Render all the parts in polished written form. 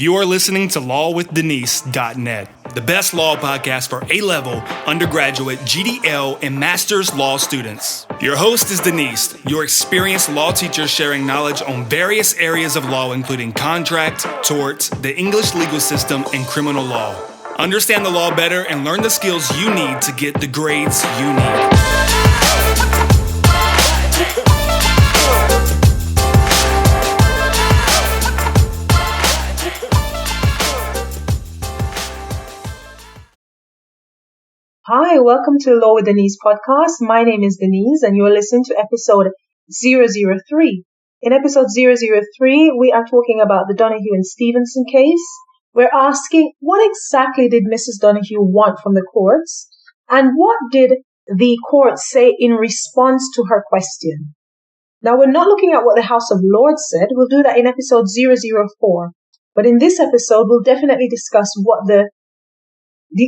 You are listening to LawWithDenise.net, the best law podcast for A-level, undergraduate, GDL, and master's law students. Your host is Denise, your experienced law teacher sharing knowledge on various areas of law, including contract, torts, the English legal system, and criminal law. Understand the law better and learn the skills you need to get the grades you need. Hi, welcome to Law with Denise podcast. My name is Denise and you're listening to episode 003. In episode 003, we are talking about the Donoghue and Stevenson case. We're asking, what exactly did Mrs. Donoghue want from the courts? And what did the court say in response to her question? Now, we're not looking at what the House of Lords said. We'll do that in episode 004. But in this episode, we'll definitely discuss what the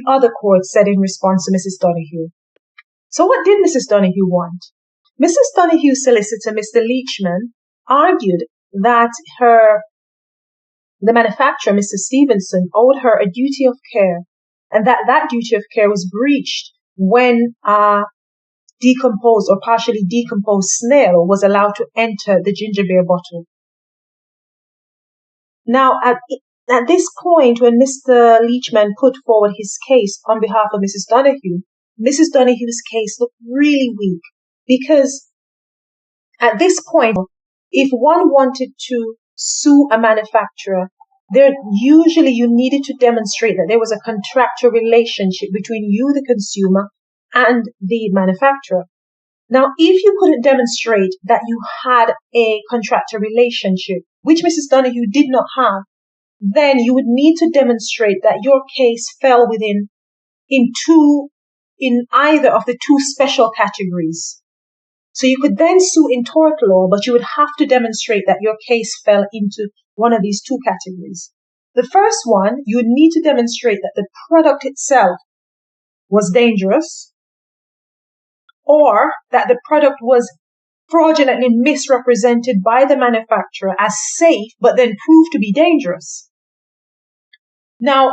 other court said in response to Mrs. Donoghue. So what did Mrs. Donoghue want? Mrs. Donoghue's solicitor, Mr. Leachman, argued that the manufacturer, Mr. Stevenson, owed her a duty of care, and that duty of care was breached when a decomposed or partially decomposed snail was allowed to enter the ginger beer bottle. Now, at this point, when Mr. Leachman put forward his case on behalf of Mrs. Donoghue, Mrs. Donoghue's case looked really weak because at this point, if one wanted to sue a manufacturer, you needed to demonstrate that there was a contractual relationship between you, the consumer, and the manufacturer. Now, if you couldn't demonstrate that you had a contractual relationship, which Mrs. Donoghue did not have, then you would need to demonstrate that your case fell in either of the two special categories. So you could then sue in tort law, but you would have to demonstrate that your case fell into one of these two categories. The first one, you would need to demonstrate that the product itself was dangerous, or that the product was fraudulently misrepresented by the manufacturer as safe, but then proved to be dangerous. Now,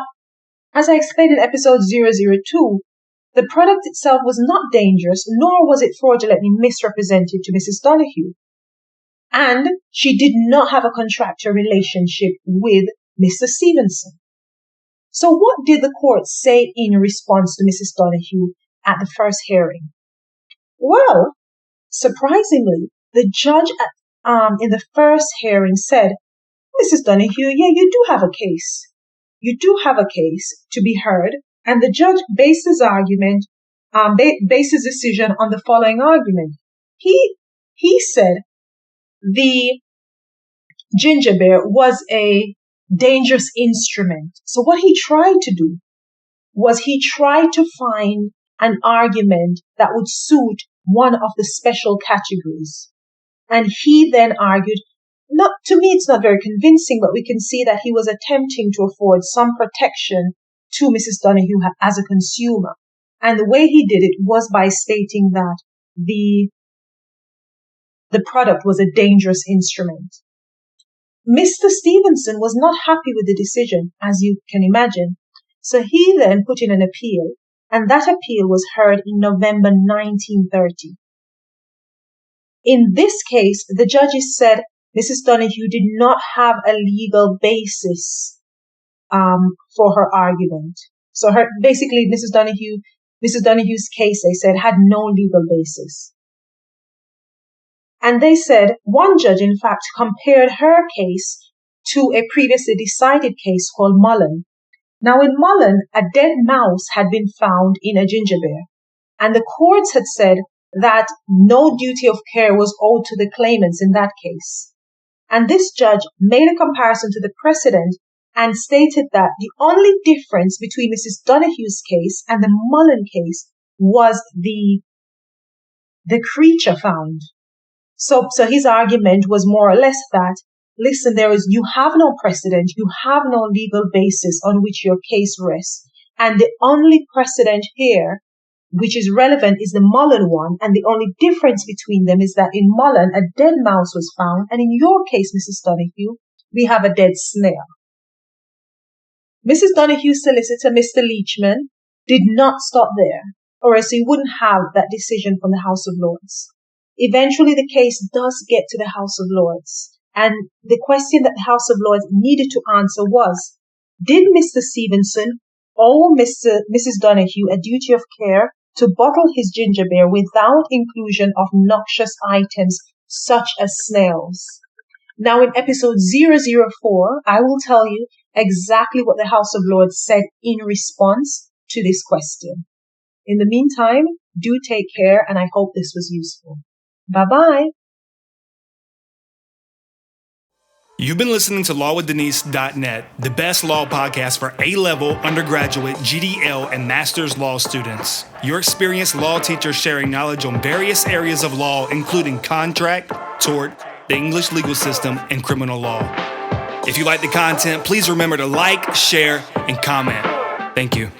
as I explained in episode 002, the product itself was not dangerous, nor was it fraudulently misrepresented to Mrs. Donoghue. And she did not have a contractual relationship with Mr. Stevenson. So what did the court say in response to Mrs. Donoghue at the first hearing? Well, surprisingly, the judge in the first hearing said, Mrs. Donoghue, yeah, you do have a case. You do have a case to be heard, and the judge based his argument, based his decision on the following argument. He said the ginger beer was a dangerous instrument. So what he tried to do was he tried to find an argument that would suit one of the special categories. And he then argued, to me it's not very convincing, but we can see that he was attempting to afford some protection to Mrs. Donoghue as a consumer. And the way he did it was by stating that the product was a dangerous instrument. Mr. Stevenson was not happy with the decision, as you can imagine. So he then put in an appeal, and that appeal was heard in November 1930. In this case, the judges said Mrs. Donoghue did not have a legal basis for her argument. So Mrs. Donoghue's case, they said, had no legal basis. And they said, one judge, in fact, compared her case to a previously decided case called Mullen. Now, in Mullen, a dead mouse had been found in a ginger beer, and the courts had said that no duty of care was owed to the claimants in that case. And this judge made a comparison to the precedent and stated that the only difference between Mrs. Donoghue's case and the Mullen case was the creature found. So his argument was more or less that, listen, you have no precedent, you have no legal basis on which your case rests. And the only precedent here, which is relevant, is the Mullen one. And the only difference between them is that in Mullen, a dead mouse was found. And in your case, Mrs. Donoghue, we have a dead snail. Mrs. Donoghue's solicitor, Mr. Leachman, did not stop there, or else he wouldn't have that decision from the House of Lords. Eventually, the case does get to the House of Lords, and the question that the House of Lords needed to answer was, did Mr. Stevenson owe Mrs. Donoghue a duty of care to bottle his ginger beer without inclusion of noxious items such as snails? Now, in episode 004, I will tell you exactly what the House of Lords said in response to this question. In the meantime, do take care, and I hope this was useful. Bye-bye. You've been listening to LawWithDenise.net, the best law podcast for A-level, undergraduate, GDL, and master's law students. Your experienced law teachers sharing knowledge on various areas of law, including contract, tort, the English legal system, and criminal law. If you like the content, please remember to like, share, and comment. Thank you.